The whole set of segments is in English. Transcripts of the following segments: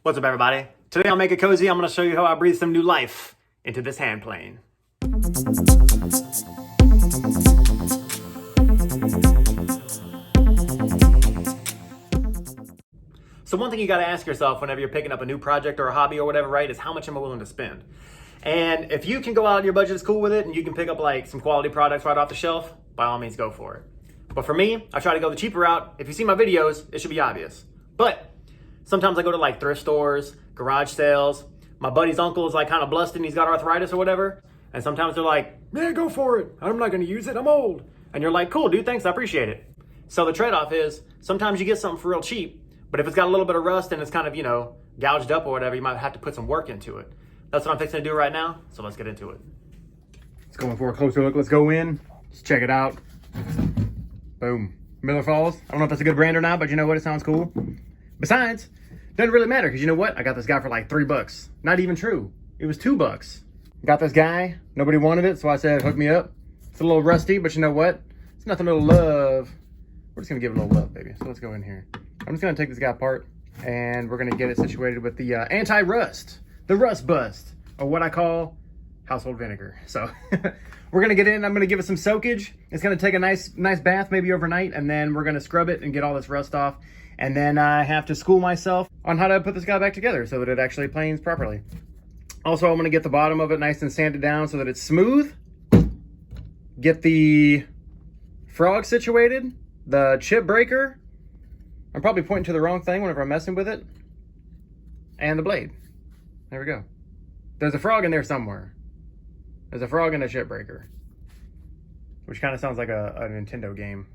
What's up, everybody? Today I'll make it cozy. I'm going to show you how I breathe some new life into this hand plane. So one thing you got to ask yourself whenever you're picking up a new project or a hobby or whatever, right, is how much am I willing to spend? And if you can go out and your budget is cool with it and you can pick up like some quality products right off the shelf, by all means go for it. But for me, I try to go the cheaper route. If you see my videos, it should be obvious. But sometimes I go to like thrift stores, garage sales. My buddy's uncle is like kind of busted and he's got arthritis or whatever. And sometimes they're like, yeah, go for it. I'm not going to use it. I'm old. And you're like, cool, dude, thanks. I appreciate it. So the trade-off is sometimes you get something for real cheap, but if it's got a little bit of rust and it's kind of, gouged up or whatever, you might have to put some work into it. That's what I'm fixing to do right now. So let's get into it. Let's go in for a closer look. Let's go in. Let's check it out. Boom. Miller Falls. I don't know if that's a good brand or not, but you know what? It sounds cool. Besides, doesn't really matter because you know what? I got this guy for like $3. Not even true. It was $2. Got this guy. Nobody wanted it, so I said, hook me up. It's a little rusty, but you know what? It's nothing to love. We're just going to give it a little love, baby. So let's go in here. I'm just going to take this guy apart, and we're going to get it situated with the anti-rust. The rust bust, or what I call household vinegar. So we're going to get in. I'm going to give it some soakage. It's going to take a nice bath, maybe overnight, and then we're going to scrub it and get all this rust off. And then I have to school myself on how to put this guy back together so that it actually planes properly. Also, I'm going to get the bottom of it nice and sanded down so that it's smooth. Get the frog situated, the chip breaker. I'm probably pointing to the wrong thing whenever I'm messing with it. And the blade. There we go. There's a frog in there somewhere. There's a frog and a chip breaker. Which kind of sounds like a Nintendo game.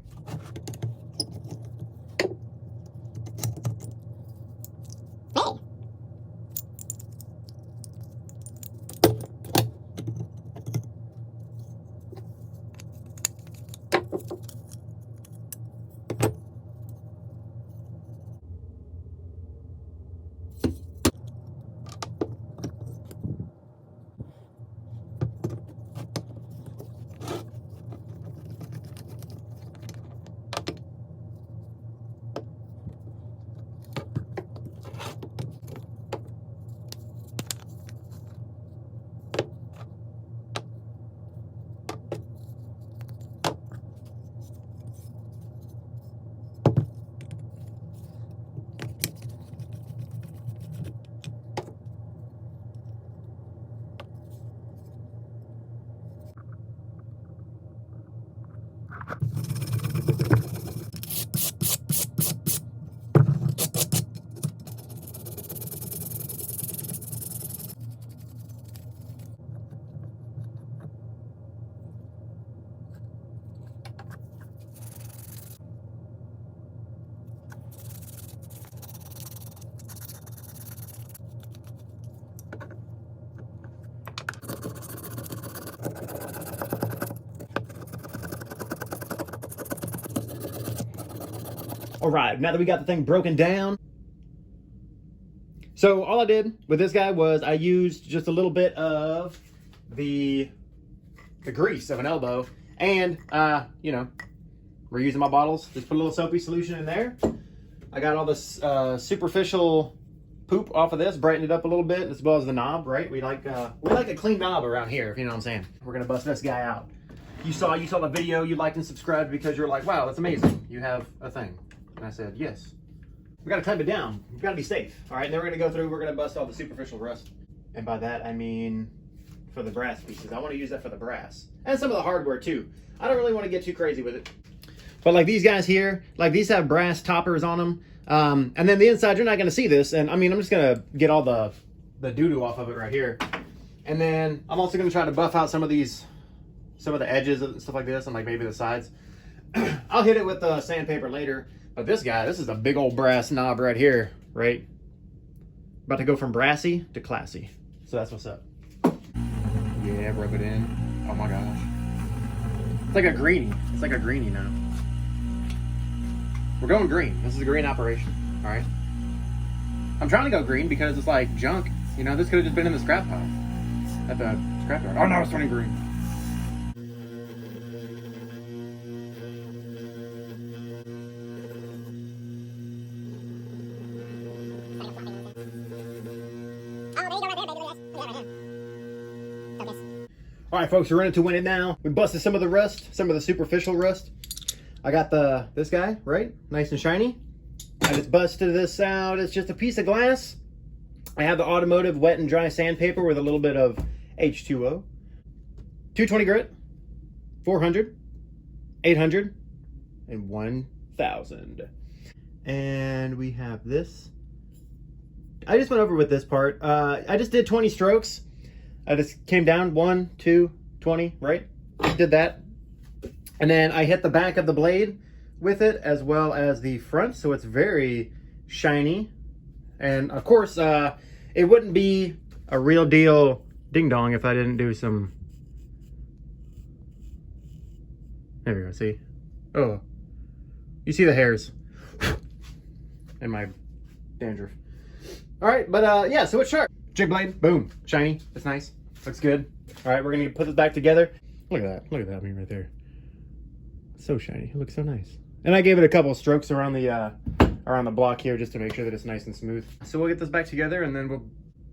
All right, now that we got the thing broken down. So all I did with this guy was I used just a little bit of the grease of an elbow and, we're using my bottles. Just put a little soapy solution in there. I got all this superficial poop off of this, brightened it up a little bit, as well as the knob, right? We like a clean knob around here, if you know what I'm saying. We're gonna bust this guy out. You saw the video, you liked and subscribed because you're like, wow, that's amazing. You have a thing. And I said, yes. We gotta clamp it down. We've gotta be safe. All right, and then we're gonna go through, we're gonna bust all the superficial rust. And by that, I mean for the brass pieces. I wanna use that for the brass. And some of the hardware too. I don't really wanna get too crazy with it. But like these guys here, like these have brass toppers on them. And then the inside, you're not gonna see this. And I mean, I'm just gonna get all the doo-doo off of it right here. And then I'm also gonna try to buff out some of the edges and stuff like this and like maybe the sides. I'll hit it with sandpaper later. But this guy, this is a big old brass knob right here, right? About to go from brassy to classy. So that's what's up. Yeah, rub it in. Oh my gosh. It's like a greenie. It's like a greenie now. We're going green. This is a green operation, all right? I'm trying to go green because it's like junk. This could have just been in the scrap pile at the scrapyard. Oh no, it's turning green. All right, folks, we're in it to win it now. We busted some of the rust, some of the superficial rust. I got this guy, right? Nice and shiny. I just busted this out. It's just a piece of glass. I have the automotive wet and dry sandpaper with a little bit of H2O. 220 grit, 400, 800, and 1000. And we have this. I just went over with this part. I just did 20 strokes. I just came down 1, 2, 20, right? Did that. And then I hit the back of the blade with it as well as the front. So it's very shiny. And of course, it wouldn't be a real deal ding dong if I didn't do some. There we go, see? Oh, you see the hairs and my dandruff. All right, but yeah, so it's sharp. Jig blade, boom, shiny, that's nice, looks good. All right, we're gonna put this back together. Look at that meat right there. So shiny, it looks so nice. And I gave it a couple of strokes around the block here just to make sure that it's nice and smooth. So we'll get this back together and then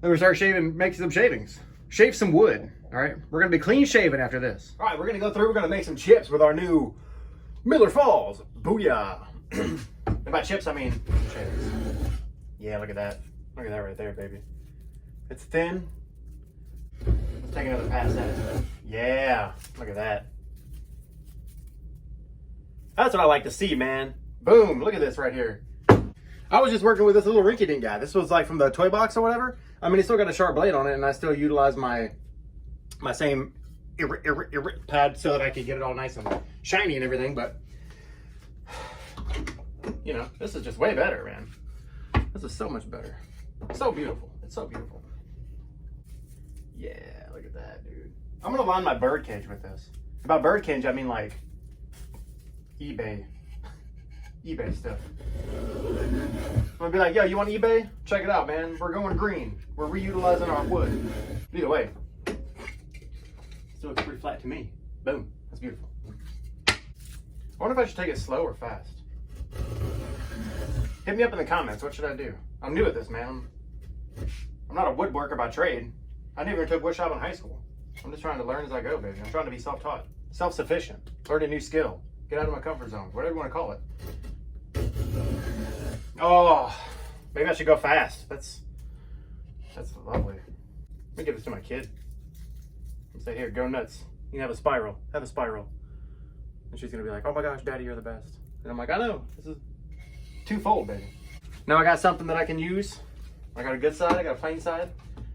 we'll start shaving, make some shavings. Shave some wood, all right? We're gonna be clean shaven after this. All right, we're gonna go through, we're gonna make some chips with our new Miller Falls. Booyah. And by chips, I mean shavings. Yeah, look at that. Look at that right there, baby. It's thin. Let's take another pass at it. Yeah, look at that. That's what I like to see, man. Boom, look at this right here. I was just working with this little rinky-dink guy. This was like from the toy box or whatever. I mean, it's still got a sharp blade on it, and I still utilize my same pad so that I could get it all nice and shiny and everything, but you know, this is just way better, man. This is so much better. So beautiful. It's so beautiful. Yeah, look at that, dude. I'm gonna line my bird cage with this. By bird cage, I mean like eBay stuff. I'm gonna be like, yo, you want eBay? Check it out, man. We're going green. We're reutilizing our wood. Either way, still looks pretty flat to me. Boom, that's beautiful. I wonder if I should take it slow or fast. Hit me up in the comments. What should I do? I'm new at this, man. I'm not a woodworker by trade. I never even took wood shop in high school. I'm just trying to learn as I go, baby. I'm trying to be self-taught, self-sufficient, learn a new skill, get out of my comfort zone, whatever you want to call it. Oh, maybe I should go fast. That's lovely. Let me give this to my kid. And say, here, go nuts. You can have a spiral. Have a spiral. And she's gonna be like, oh my gosh, Daddy, you're the best. And I'm like, I know. This is twofold, baby. Now I got something that I can use. I got a good side. I got a plain side.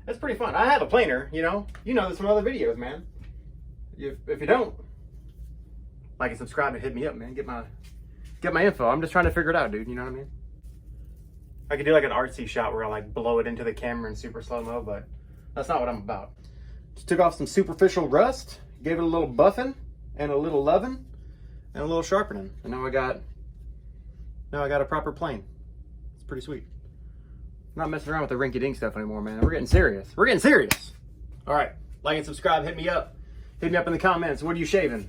It's pretty fun. I have a planer. You know this from other videos, man. If you don't, like and subscribe and hit me up, man. Get my info. I'm just trying to figure it out, dude. You know what I mean? I could do like an artsy shot where I like blow it into the camera in super slow-mo, but that's not what I'm about. Just took off some superficial rust, gave it a little buffing and a little loving and a little sharpening. And now I got a proper plane. It's pretty sweet. I'm not messing around with the rinky-dink stuff anymore, man. We're getting serious. We're getting serious. All right, like and subscribe. Hit me up. Hit me up in the comments. What are you shaving?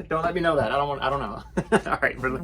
Don't let me know that. I don't know. All right, brother.